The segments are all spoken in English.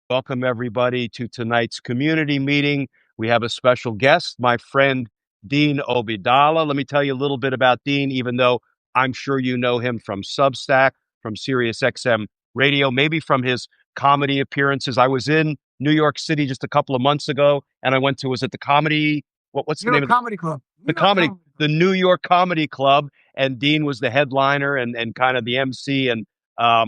Welcome, everybody, to tonight's community meeting. We have a special guest, my friend Dean Obeidallah. Let me tell you a little bit about Dean, even though I'm sure you know him from Substack, from SiriusXM Radio, maybe from his comedy appearances. I was in New York City just a couple of months ago, and I went to, was it the comedy? What's the New name York of the Comedy Club. the comedy, the New York Comedy Club, and Dean was the headliner and kind of the MC, and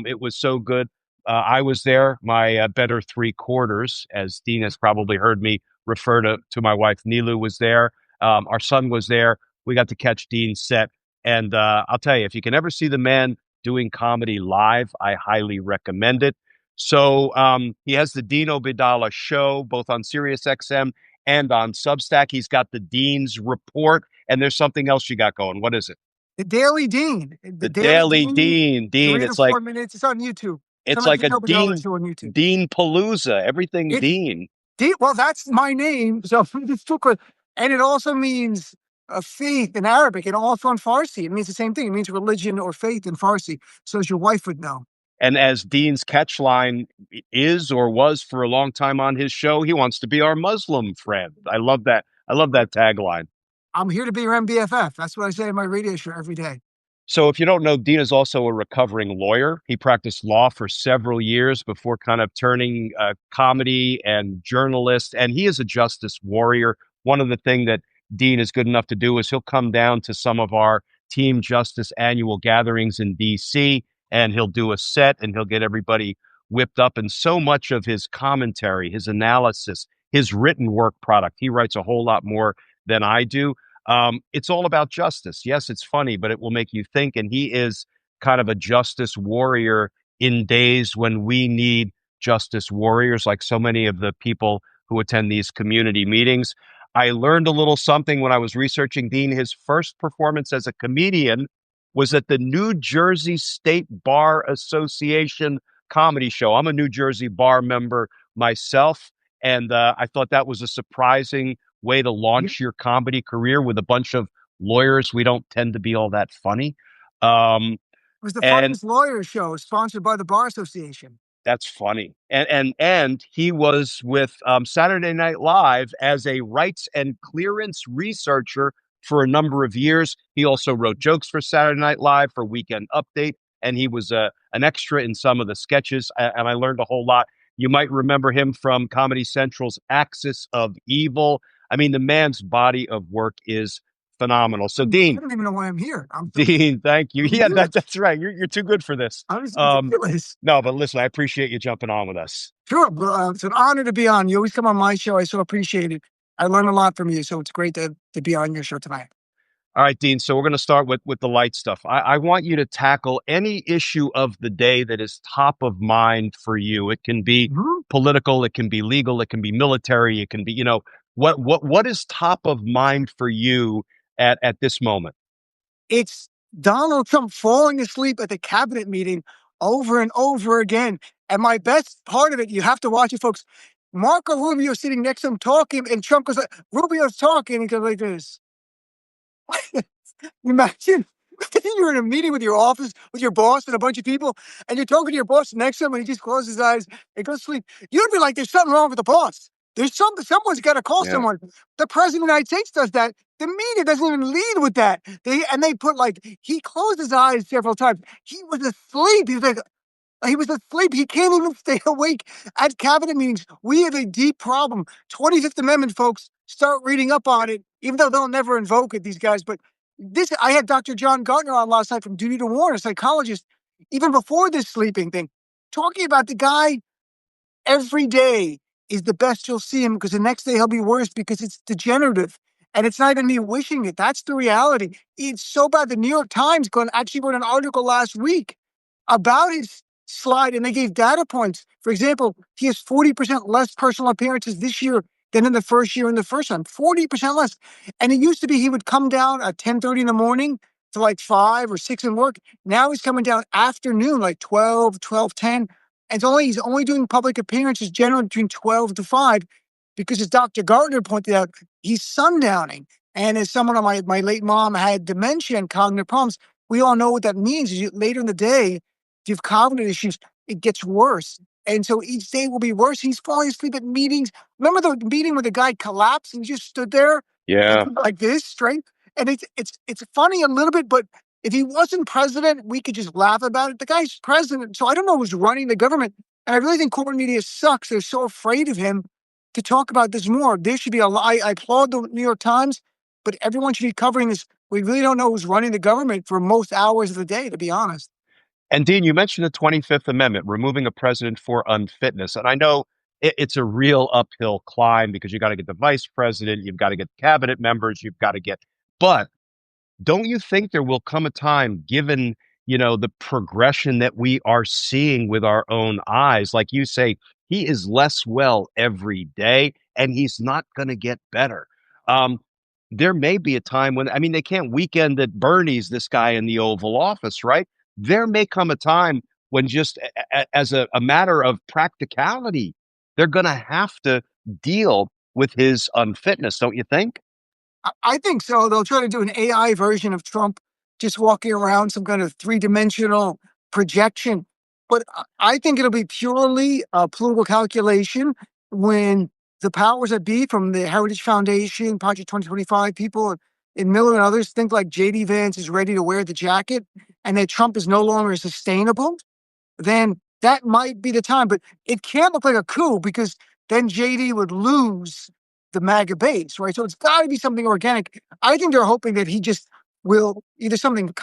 it was so good. I was there, my better three quarters, as Dean has probably heard me refer to my wife. Nilu was there. Our son was there. We got to catch Dean's set. And I'll tell you, if you can ever see the man doing comedy live, I highly recommend it. So he has the Dean Obeidallah show, both on SiriusXM and on Substack. He's got the Dean's Report, and there's something else you got going. What is it? The Daily Dean. The Daily Dean. Dean, 3 to 4 minutes. It's on YouTube. it's Somebody like a Dean Obeidallah Dean show on YouTube. Dean Palooza. Everything It's Dean. Dean. Well, that's my name. So it's too good. And it also means faith in Arabic, and also in Farsi. It means the same thing. It means religion or faith in Farsi. So as your wife would know. And as Dean's catchline is or was for a long time on his show, he wants to be our Muslim friend. I love that. I love that tagline. I'm here to be your MBFF. That's what I say in my radio show every day. So if you don't know, Dean is also a recovering lawyer. He practiced law for several years before kind of turning comedy and journalist. And he is a justice warrior. One of the things that Dean is good enough to do is he'll come down to some of our Team Justice annual gatherings in DC, and he'll do a set and he'll get everybody whipped up. And so much of his commentary, his analysis, his written work product, he writes a whole lot more than I do. It's all about justice. Yes, it's funny, but it will make you think. And he is kind of a justice warrior in days when we need justice warriors, like so many of the people who attend these community meetings. I learned a little something when I was researching Dean. His first performance as a comedian was at the New Jersey State Bar Association comedy show. I'm a New Jersey bar member myself, and I thought that was a surprising way to launch your comedy career with a bunch of lawyers. We don't tend to be all that funny. It was the funniest lawyer show sponsored by the Bar Association. That's funny. And he was with Saturday Night Live as a rights and clearance researcher for a number of years. He also wrote jokes for Saturday Night Live, for Weekend Update, and he was an extra in some of the sketches. And I learned a whole lot. You might remember him from Comedy Central's Axis of Evil. I mean, the man's body of work is phenomenal. So, Dean, I don't even know why I'm here. Dean, thank you. Yeah, that's right. You're too good for this. I was ridiculous. No, but listen, I appreciate you jumping on with us. Sure. It's an honor to be on. You always come on my show. I so appreciate it. I learn a lot from you. So it's great to be on your show tonight. All right, Dean. So we're going to start with the light stuff. I want you to tackle any issue of the day that is top of mind for you. It can be political, it can be legal, it can be military, it can be, what is top of mind for you at this moment? It's Donald Trump falling asleep at the cabinet meeting over and over again. And my best part of it, you have to watch it, folks. Marco Rubio sitting next to him talking, and Trump goes like, Rubio's talking, and he goes like this. Imagine you're in a meeting with your office, with your boss and a bunch of people, and you're talking to your boss next to him, and he just closes his eyes and goes to sleep. You'd be like, there's something wrong with the boss. There's something, someone's got to call someone. The president of the United States does that. The media doesn't even lead with that. They put he closed his eyes several times. He was asleep. He was asleep. He can't even stay awake at cabinet meetings. We have a deep problem. 25th Amendment, folks, start reading up on it, even though they'll never invoke it, these guys. But I had Dr. John Gardner on last night from Duty to Warn, a psychologist, even before this sleeping thing, talking about the guy every day is the best you'll see him, because the next day he'll be worse because it's degenerative. And it's not even me wishing it. That's the reality. It's so bad. The New York Times actually wrote an article last week about his slide, and they gave data points. For example, he has 40% less personal appearances this year than in the first year in the first time. 40% less. And it used to be he would come down at 10:30 in the morning to like 5 or 6 and work. Now he's coming down afternoon, like 12, 12:10. And he's only doing public appearances generally between 12 to 5, because as Dr. Gardner pointed out, he's sundowning. And as someone on my late mom had dementia and cognitive problems, we all know what that means. Later in the day, if you have cognitive issues, it gets worse. And so each day will be worse. He's falling asleep at meetings. Remember the meeting where the guy collapsed and he just stood there and Yeah. like this straight? And it's funny a little bit, but if he wasn't president, we could just laugh about it. The guy's president, so I don't know who's running the government. And I really think corporate media sucks. They're so afraid of him to talk about this more. There should be I applaud the New York Times, but everyone should be covering this. We really don't know who's running the government for most hours of the day, to be honest. And Dean, you mentioned the 25th Amendment, removing a president for unfitness. And I know it's a real uphill climb because you got to get the vice president, you've got to get cabinet members, you've got to get, but don't you think there will come a time, given, the progression that we are seeing with our own eyes, like you say, he is less well every day and he's not going to get better. Um, there may be a time when, I mean, they can't weekend at Bernie's, this guy in the Oval Office, right? There may come a time when just as a matter of practicality, they're going to have to deal with his unfitness, don't you think? I think so. They'll try to do an AI version of Trump just walking around, some kind of three-dimensional projection. But I think it'll be purely a political calculation when the powers that be from the Heritage Foundation, Project 2025 people, and Miller and others think like JD Vance is ready to wear the jacket and that Trump is no longer sustainable, then that might be the time. But it can't look like a coup because then JD would lose the MAGA base, right? So it's got to be something organic. I think they're hoping that he just will either something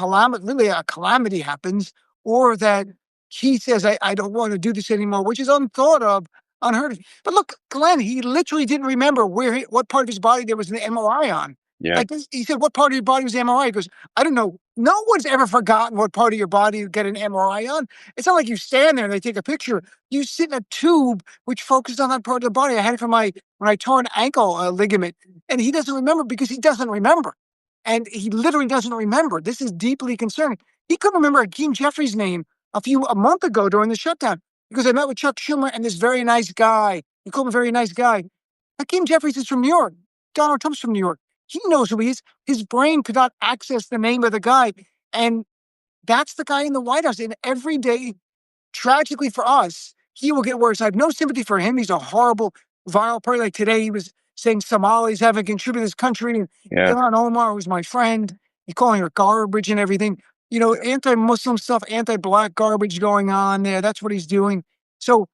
really a calamity happens, or that he says, I don't want to do this anymore, which is unthought of, unheard of. But look, Glenn, he literally didn't remember what part of his body there was an MRI on. Yeah. Like this, he said, what part of your body was the MRI? He goes, I don't know. No one's ever forgotten what part of your body you get an MRI on. It's not like you stand there and they take a picture. You sit in a tube which focuses on that part of the body. I had it for when I tore an ankle ligament, and he doesn't remember because he doesn't remember. And he literally doesn't remember. This is deeply concerning. He couldn't remember Hakeem Jeffries' name a month ago during the shutdown because I met with Chuck Schumer and this very nice guy. He called him a very nice guy. Hakeem Jeffries is from New York. Donald Trump's from New York. He knows who he is. His brain could not access the name of the guy. And that's the guy in the White House. And every day, tragically for us, he will get worse. I have no sympathy for him. He's a horrible, vile person. Like today, he was saying Somalis haven't contributed to this country. And Yeah. Ilhan Omar, who's my friend, he's calling her garbage and everything. Anti-Muslim stuff, anti-Black garbage going on there. That's what he's doing. So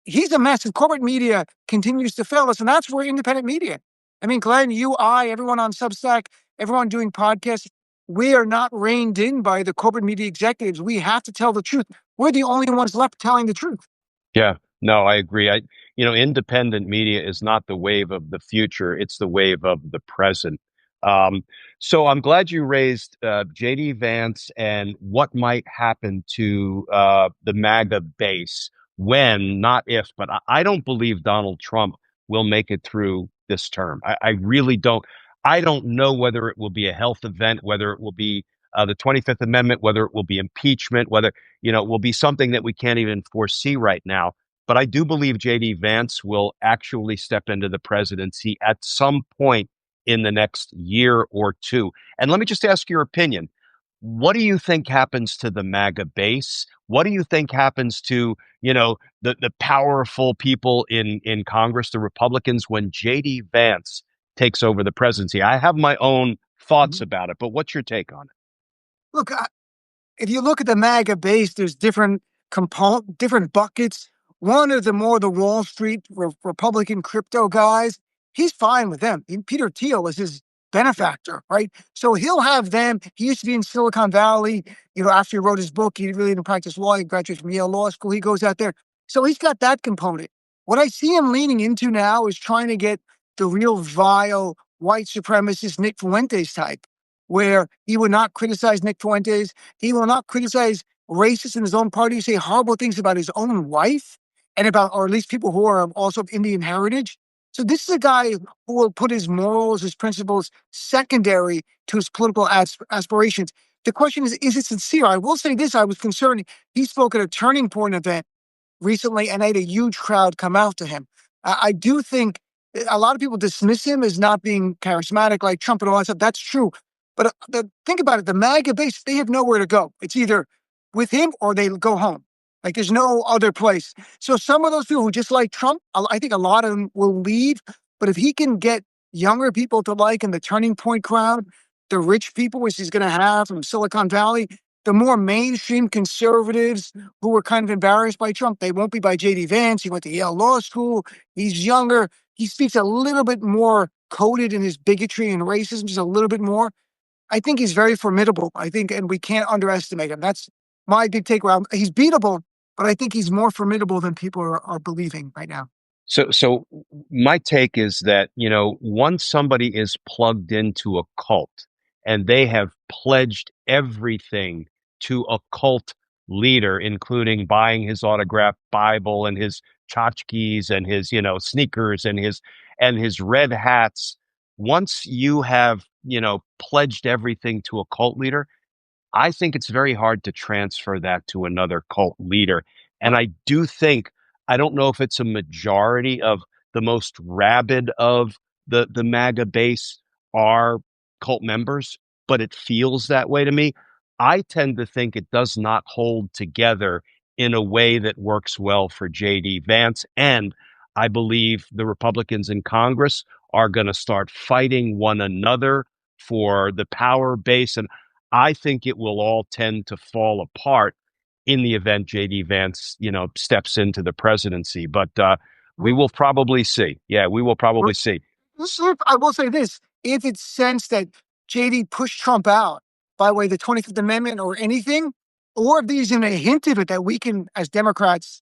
he's a mess. And corporate media continues to fail us. And that's where independent media. I mean, Glenn, you, everyone on Substack, everyone doing podcasts, we are not reined in by the corporate media executives. We have to tell the truth. We're the only ones left telling the truth. Yeah, no, I agree. Independent media is not the wave of the future; it's the wave of the present. Um, so I'm glad you raised JD Vance and what might happen to the MAGA base when, not if, but I don't believe Donald Trump will make it through this term. I really don't. I don't know whether it will be a health event, whether it will be the 25th Amendment, whether it will be impeachment, whether it will be something that we can't even foresee right now. But I do believe JD Vance will actually step into the presidency at some point in the next year or two. And let me just ask your opinion. What do you think happens to the MAGA base? What do you think happens to, the powerful people in Congress, the Republicans, when JD Vance takes over the presidency? I have my own thoughts about it, but what's your take on it? Look, if you look at the MAGA base, there's different different buckets. One of the Wall Street Republican crypto guys. He's fine with them. Peter Thiel is his benefactor, right? So he'll have them. He used to be in Silicon Valley. After he wrote his book, he really didn't practice law. He graduated from Yale Law School. He goes out there. So he's got that component. What I see him leaning into now is trying to get the real vile white supremacist Nick Fuentes type, where he would not criticize Nick Fuentes. He will not criticize racists in his own party, say horrible things about his own wife and or at least people who are also of Indian heritage. So this is a guy who will put his morals, his principles secondary to his political aspirations. The question is it sincere? I will say this, I was concerned. He spoke at a Turning Point event recently and I had a huge crowd come out to him. I do think a lot of people dismiss him as not being charismatic like Trump and all that stuff. That's true. But think about it, the MAGA base, they have nowhere to go. It's either with him or they go home. Like there's no other place. So some of those people who just like Trump, I think a lot of them will leave. But if he can get younger people to like him, the turning point crowd, the rich people, which he's going to have from Silicon Valley, the more mainstream conservatives who were kind of embarrassed by Trump, they won't be by J.D. Vance. He went to Yale Law School. He's younger. He speaks a little bit more coded in his bigotry and racism, just a little bit more. I think he's very formidable. I think, and we can't underestimate him. That's my big takeaway. He's beatable, but I think he's more formidable than people are believing right now. So my take is that, once somebody is plugged into a cult and they have pledged everything to a cult leader, including buying his autographed Bible and his tchotchkes and his, sneakers and his red hats, once you have, pledged everything to a cult leader, I think it's very hard to transfer that to another cult leader. And I do think, I don't know if it's a majority of the most rabid of the MAGA base are cult members, but it feels that way to me. I tend to think it does not hold together in a way that works well for JD Vance. And I believe the Republicans in Congress are going to start fighting one another for the power base. And I think it will all tend to fall apart in the event JD Vance, steps into the presidency. But we will probably see. Yeah, we will probably see. I will say this: if it's sensed that JD pushed Trump out by way of the 25th Amendment or anything, or if there's even a hint of it that we can, as Democrats,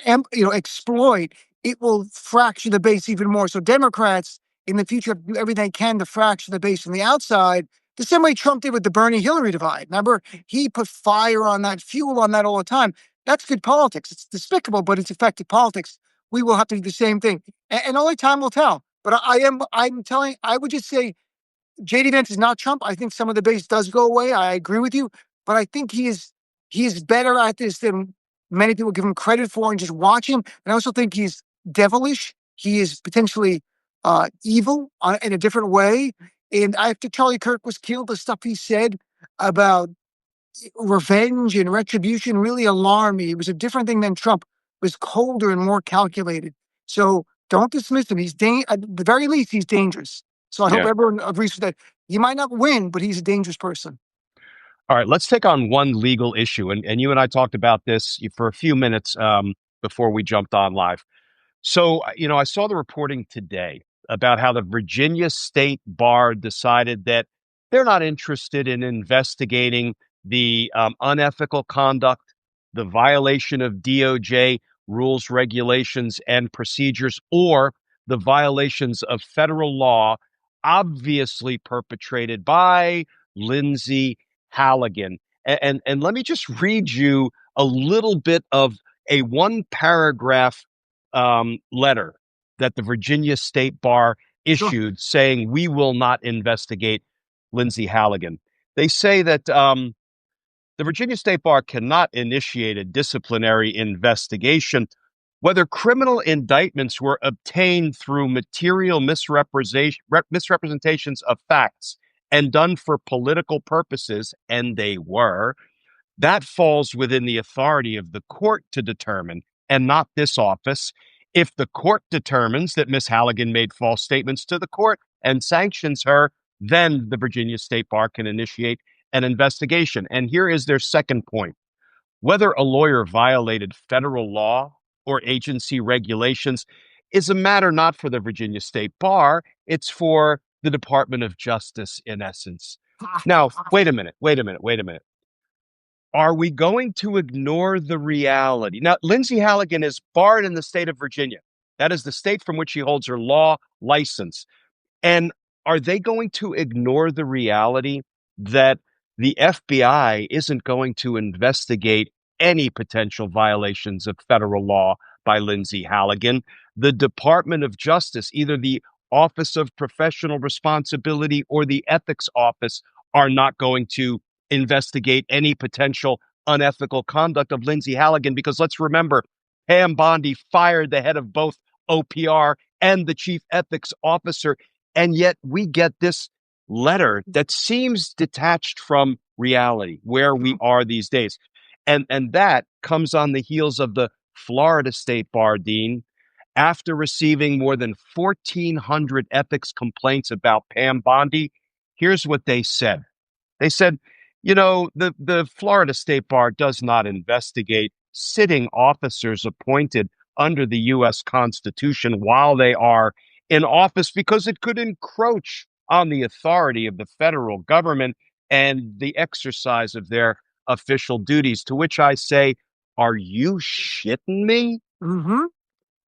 exploit, it will fracture the base even more. So Democrats in the future have to do everything they can to fracture the base from the outside, the same way Trump did with the Bernie-Hillary divide. Remember, he put fire on that, fuel on that all the time. That's good politics. It's despicable, but it's effective politics. We will have to do the same thing, and only time will tell. But I would just say JD Vance is not Trump. I think some of the base does go away. I agree with you, but I think he is better at this than many people give him credit for. And just watch him. And I also think he's devilish. He is potentially evil in a different way. And after Charlie Kirk was killed, the stuff he said about revenge and retribution really alarmed me. It was a different thing than Trump. It was colder and more calculated. So don't dismiss him. At the very least, he's dangerous. So I hope Yeah. everyone agrees with that. He might not win, but he's a dangerous person. All right, let's take on one legal issue. And you and I talked about this for a few minutes before we jumped on live. So, I saw the reporting today about how the Virginia State Bar decided that they're not interested in investigating the unethical conduct, the violation of DOJ rules, regulations, and procedures, or the violations of federal law obviously perpetrated by Lindsay Halligan. And let me just read you a little bit of a one paragraph letter that the Virginia State Bar issued saying we will not investigate Lindsay Halligan. They say that the Virginia State Bar cannot initiate a disciplinary investigation whether criminal indictments were obtained through material misrepresentations of facts and done for political purposes, and they were. That falls within the authority of the court to determine, and not this office. If the court determines that Miss Halligan made false statements to the court and sanctions her, then the Virginia State Bar can initiate an investigation. And here is their second point. Whether a lawyer violated federal law or agency regulations is a matter not for the Virginia State Bar, it's for the Department of Justice, in essence. Now, wait a minute. Are we going to ignore the reality? Now, Lindsay Halligan is barred in the state of Virginia. That is the state from which she holds her law license. And are they going to ignore the reality that the FBI isn't going to investigate any potential violations of federal law by Lindsay Halligan? The Department of Justice, either the Office of Professional Responsibility or the Ethics Office, are not going to investigate any potential unethical conduct of Lindsay Halligan, because let's remember, Pam Bondi fired the head of both OPR and the chief ethics officer. And yet we get this letter that seems detached from reality, where we are these days. And that comes on the heels of the Florida State Bar, Dean, after receiving more than 1,400 ethics complaints about Pam Bondi. Here's what they said. They said, the Florida State Bar does not investigate sitting officers appointed under the U.S. Constitution while they are in office because it could encroach on the authority of the federal government and the exercise of their official duties. To which I say, are you shitting me? Mm-hmm.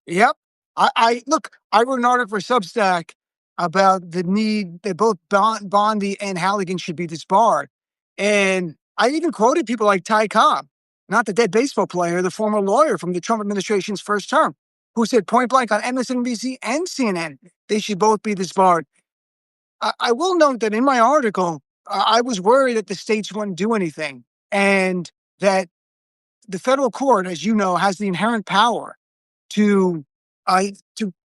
Yep. I look. I wrote an article for Substack about the need that both Bondi and Halligan should be disbarred, and I even quoted people like Ty Cobb, not the dead baseball player, the former lawyer from the Trump administration's first term, who said point blank on MSNBC and CNN they should both be disbarred. I will note that in my article, I was worried that the states wouldn't do anything, and that the federal court, as you know, has the inherent power to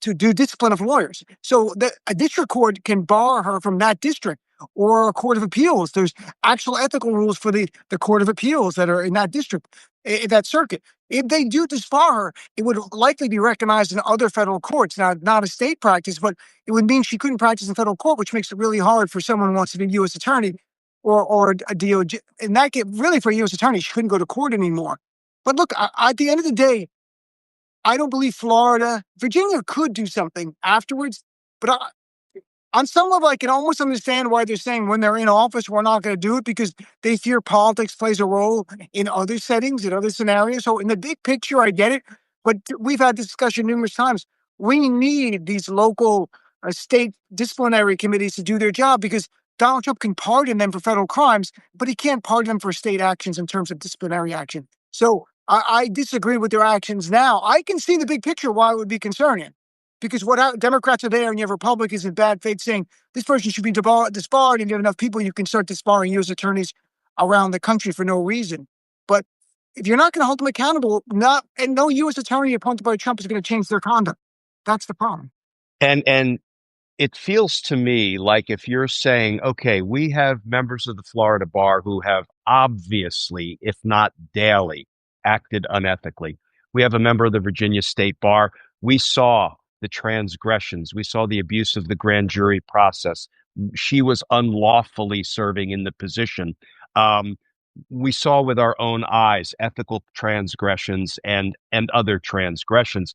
to do discipline of lawyers. So a district court can bar her from that district or a court of appeals. There's actual ethical rules for the court of appeals that are in that district, in that circuit. If they do disbar her, it would likely be recognized in other federal courts. Now, not a state practice, but it would mean she couldn't practice in federal court, which makes it really hard for someone who wants to be a U.S. attorney or a DOJ. In that case, really for a U.S. attorney, she couldn't go to court anymore. But look, at the end of the day, I don't believe Virginia could do something afterwards, but on some level, I can almost understand why they're saying when they're in office, we're not going to do it because they fear politics plays a role in other settings, in other scenarios. So in the big picture, I get it, but we've had this discussion numerous times. We need these local state disciplinary committees to do their job because Donald Trump can pardon them for federal crimes, but he can't pardon them for state actions in terms of disciplinary action. So I disagree with their actions now. I can see the big picture why it would be concerning. Because what Democrats are there and you have Republicans in bad faith saying this person should be disbarred, and you have enough people, you can start disbarring U.S. attorneys around the country for no reason. But if you're not going to hold them accountable, no U.S. attorney appointed by Trump is going to change their conduct. That's the problem. And it feels to me like if you're saying, okay, we have members of the Florida bar who have obviously, if not daily, acted unethically. We have a member of the Virginia State Bar. We saw the transgressions. We saw the abuse of the grand jury process. She was unlawfully serving in the position. We saw with our own eyes ethical transgressions and other transgressions.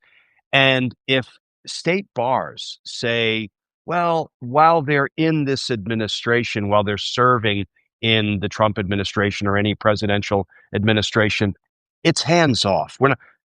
And if state bars say, well, while they're in this administration, while they're serving in the Trump administration or any presidential administration, it's hands off.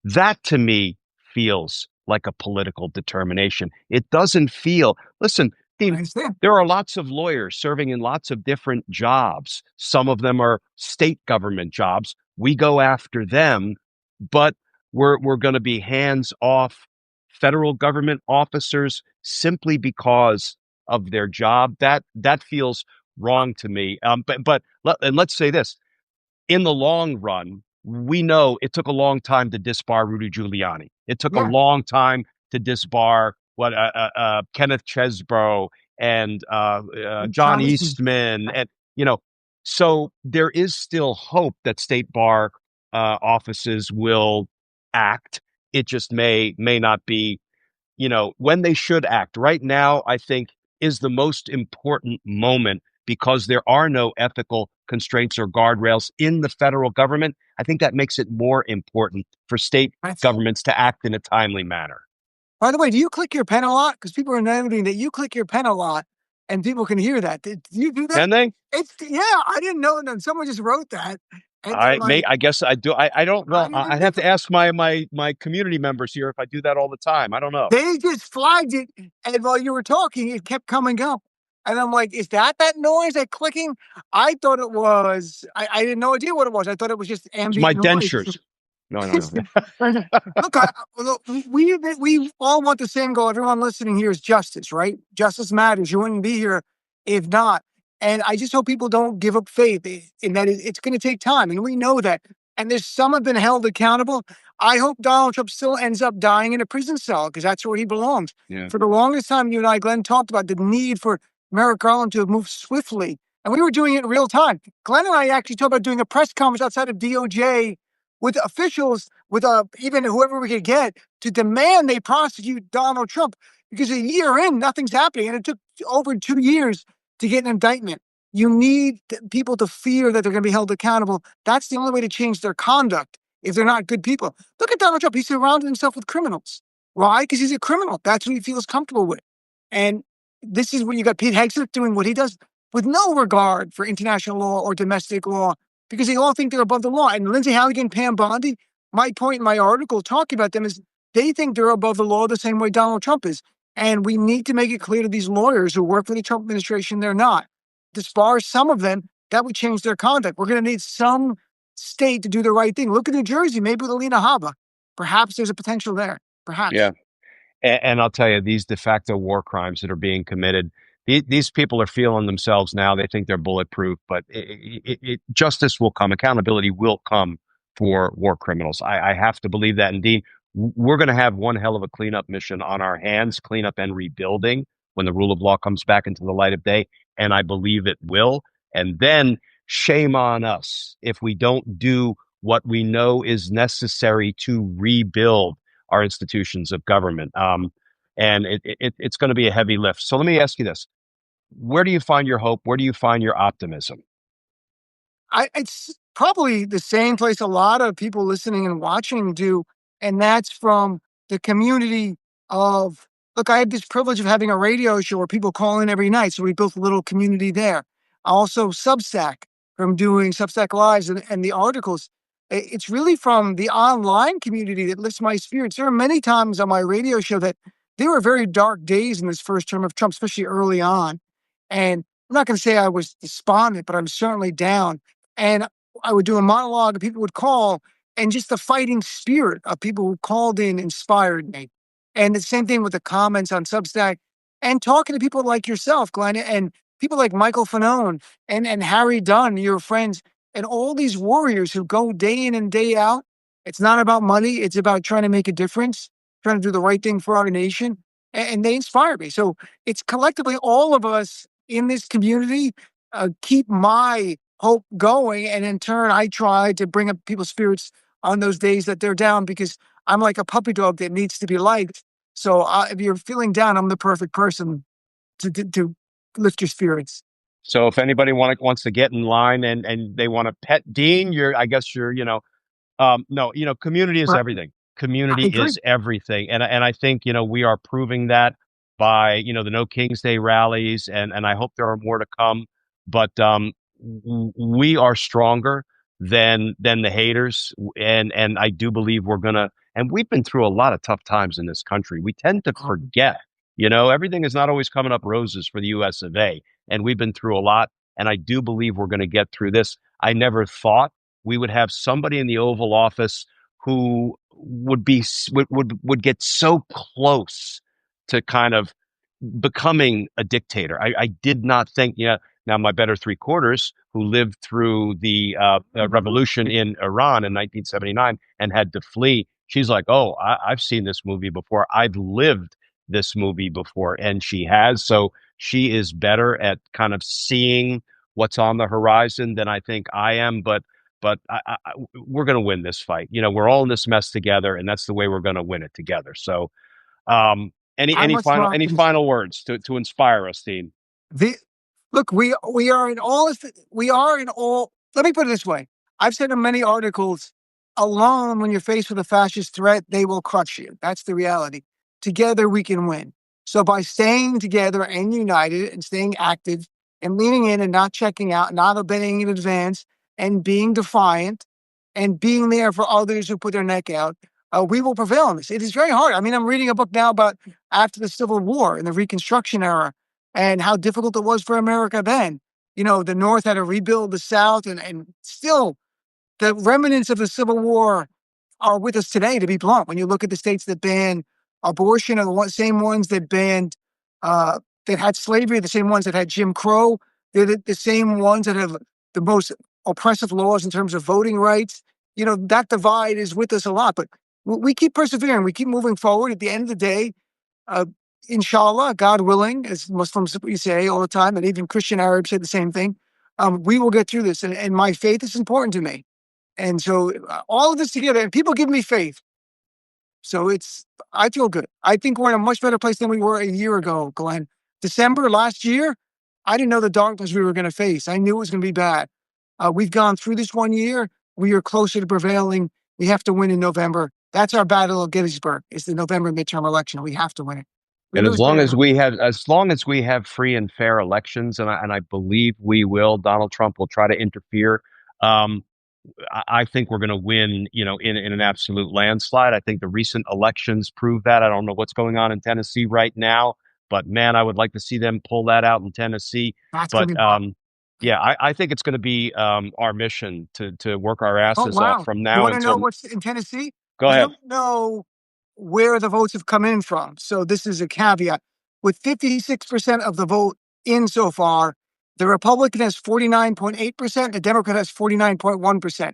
That to me feels like a political determination. It doesn't feel, listen, Dean, there are lots of lawyers serving in lots of different jobs. Some of them are state government jobs. We go after them, but we're going to be hands off federal government officers simply because of their job. That feels wrong to me. Let's say this: in the long run, we know it took a long time to disbar Rudy Giuliani. It took a long time to disbar Kenneth Chesebro and John Eastman, and so there is still hope that state bar offices will act. It just may not be, when they should act. Right now, I think is the most important moment because there are no ethical constraints or guardrails in the federal government. I think that makes it more important for state governments to act in a timely manner. By the way, do you click your pen a lot? Because people are noting that you click your pen a lot and people can hear that. Do you do that? Can they? I didn't know that. Someone just wrote that. I guess I do. I don't know. I'd have to ask my community members here if I do that all the time. I don't know. They just flagged it, and while you were talking, it kept coming up. And I'm like, is that noise, that clicking? I thought it was, I didn't know idea what it was. I thought it was just ambient noise. My noise. dentures. No. Look, we all want the same goal. Everyone listening here is justice, right? Justice matters. You wouldn't be here if not. And I just hope people don't give up faith in that it's going to take time. And we know that. And there's some have been held accountable. I hope Donald Trump still ends up dying in a prison cell because that's where he belongs. Yeah. For the longest time, you and I, Glenn, talked about the need for Merrick Garland to have moved swiftly And we were doing it in real time. Glenn and I actually talked about doing a press conference outside of DOJ with officials, with even whoever we could get, to demand they prosecute Donald Trump, because a year in, nothing's happening. And it took over 2 years to get an indictment. You need people to fear that they're going to be held accountable. That's the only way to change their conduct if they're not good people. Look at Donald Trump. He surrounded himself with criminals. Why? Because he's a criminal. That's what he feels comfortable with. And this is when you got Pete Hegseth doing what he does with no regard for international law or domestic law, because they all think they're above the law. And Lindsay Halligan, Pam Bondi, my point in my article talking about them is they think they're above the law the same way Donald Trump is. And we need to make it clear to these lawyers who work for the Trump administration they're not. Disbar some of them, that would change their conduct. We're going to need some state to do the right thing. Look at New Jersey, maybe with Alina Habba. Perhaps there's a potential there. Perhaps. Yeah. And I'll tell you, these de facto war crimes that are being committed, these people are feeling themselves now. They think they're bulletproof, but justice will come. Accountability will come for war criminals. I have to believe that. Indeed, we're going to have one hell of a cleanup mission on our hands, cleanup and rebuilding when the rule of law comes back into the light of day. And I believe it will. And then shame on us if we don't do what we know is necessary to rebuild our institutions of government. And it's going to be a heavy lift. So let me ask you this. Where do you find your hope? Where do you find your optimism? It's probably the same place a lot of people listening and watching do, and that's from the community of, look, I have this privilege of having a radio show where people call in every night, so we built a little community there. Also, Substack, from doing Substack Lives and the articles. It's really from the online community that lifts my spirits. There are many times on my radio show that there were very dark days in this first term of Trump, especially early on. And I'm not going to say I was despondent, but I'm certainly down. And I would do a monologue and people would call, and just the fighting spirit of people who called in inspired me. And the same thing with the comments on Substack and talking to people like yourself, Glenn, and people like Michael Fanone and Harry Dunn, your friends, and all these warriors who go day in and day out. It's not about money. It's about trying to make a difference, trying to do the right thing for our nation. And they inspire me. So it's collectively all of us in this community keep my hope going. And in turn, I try to bring up people's spirits on those days that they're down, because I'm like a puppy dog that needs to be liked. So if you're feeling down, I'm the perfect person to lift your spirits. So if anybody wants to get in line and they want to pet Dean, I guess you're, no, community is Right. everything. I Community agree. is everything. And I think, we are proving that by, the No King's Day rallies, and I hope there are more to come. But we are stronger than the haters. And I do believe we're gonna, and we've been through a lot of tough times in this country. We tend to forget, everything is not always coming up roses for the US of A. And we've been through a lot. And I do believe we're going to get through this. I never thought we would have somebody in the Oval Office who would get so close to kind of becoming a dictator. I did not think, now my better three quarters, who lived through the revolution in Iran in 1979 and had to flee, she's like, oh, I've seen this movie before. I've lived this movie before. And she has. So she is better at kind of seeing what's on the horizon than I think I am. But we're going to win this fight. We're all in this mess together, and that's the way we're going to win it together. So, any I'm any much more final any optimistic. final words to inspire us, Dean? The Look, we are in all. We are in all. Let me put it this way. I've said in many articles, alone, when you're faced with a fascist threat, they will crush you. That's the reality. Together, we can win. So by staying together and united and staying active and leaning in and not checking out, not obeying in advance, and being defiant and being there for others who put their neck out, we will prevail in this. It is very hard. I mean, I'm reading a book now about after the Civil War and the Reconstruction era, and how difficult it was for America then. The North had to rebuild the South, and still the remnants of the Civil War are with us today, to be blunt. When you look at the states that banned abortion, are the same ones that banned, that had slavery, the same ones that had Jim Crow. They're the same ones that have the most oppressive laws in terms of voting rights. That divide is with us a lot, but we keep persevering. We keep moving forward. At the end of the day, uh, inshallah, God willing, as Muslims we say all the time, and even Christian Arabs say the same thing, We will get through this, and my faith is important to me. And so all of this together, and people give me faith. So I feel good. I think we're in a much better place than we were a year ago, Glenn. December last year, I didn't know the darkness we were going to face. I knew it was going to be bad. We've gone through this one year. We are closer to prevailing. We have to win in November. That's our battle of Gettysburg. It's the November midterm election. We have to win it. We And lose there. as long as we have free and fair elections, and I believe we will, Donald Trump will try to interfere. Um, I think we're going to win, in an absolute landslide. I think the recent elections prove that. I don't know what's going on in Tennessee right now, but man, I would like to see them pull that out in Tennessee. That's going But to be fun. yeah, I think it's going to be our mission to work our Oh, asses off wow. from You now want to know until. what's in Tennessee? Go We ahead. don't know where the votes have come in from. So this is a caveat. With 56% of the vote in so far, the Republican has 49.8%, the Democrat has 49.1%.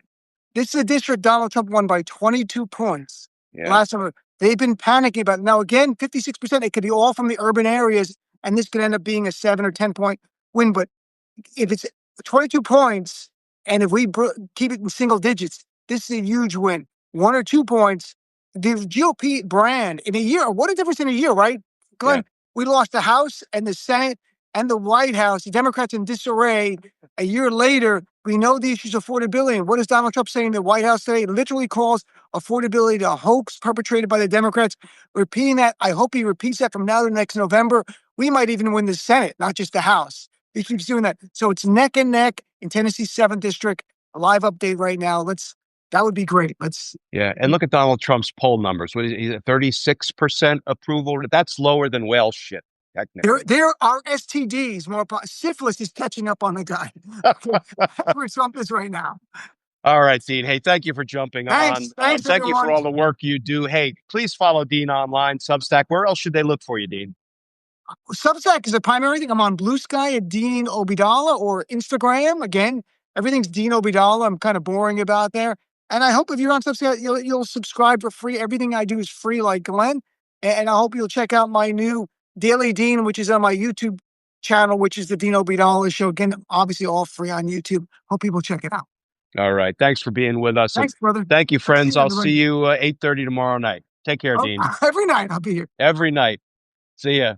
This is a district Donald Trump won by 22 points Yeah, last summer. They've been panicking about it. Now, again, 56%, it could be all from the urban areas, and this could end up being a 7 or 10 point win. But if it's 22 points, and if we keep it in single digits, this is a huge win. 1 or 2 points, the GOP brand in a year. What a difference in a year, right, yeah, Glenn? We lost the House and the Senate and the White House. The Democrats in disarray. A year later, we know the issues of affordability. And what is Donald Trump saying in the White House today? It literally calls affordability a hoax perpetrated by the Democrats. Repeating that, I hope he repeats that from now to next November. We might even win the Senate, not just the House. He keeps doing that. So it's neck and neck in Tennessee's 7th district. A live update right now. That would be great. yeah. And look at Donald Trump's poll numbers. What is he, 36% approval? That's lower than whale shit, technically. There are STDs. Syphilis is catching up on the guy. Where Trump is right now. All right, Dean. Hey, thank you for jumping on. Thanks, Thank you for everyone. all the work you do. Hey, please follow Dean online, Substack. Where else should they look for you, Dean? Substack is a primary thing. I'm on Blue Sky at Dean Obeidallah, or Instagram. Again, everything's Dean Obeidallah. I'm kind of boring about there. And I hope if you're on Substack, you'll subscribe for free. Everything I do is free, like Glenn. And I hope you'll check out my new Daily Dean, which is on my YouTube channel, which is the Dean Obeidallah Show. Again, obviously all free on YouTube. Hope people check it out. All right. Thanks for being with us. And Thanks, brother. thank you, Nice to see friends. you, I'll see everybody. you 8:30 tomorrow night. Take care, Oh, Dean. every night I'll be here. Every night. See ya.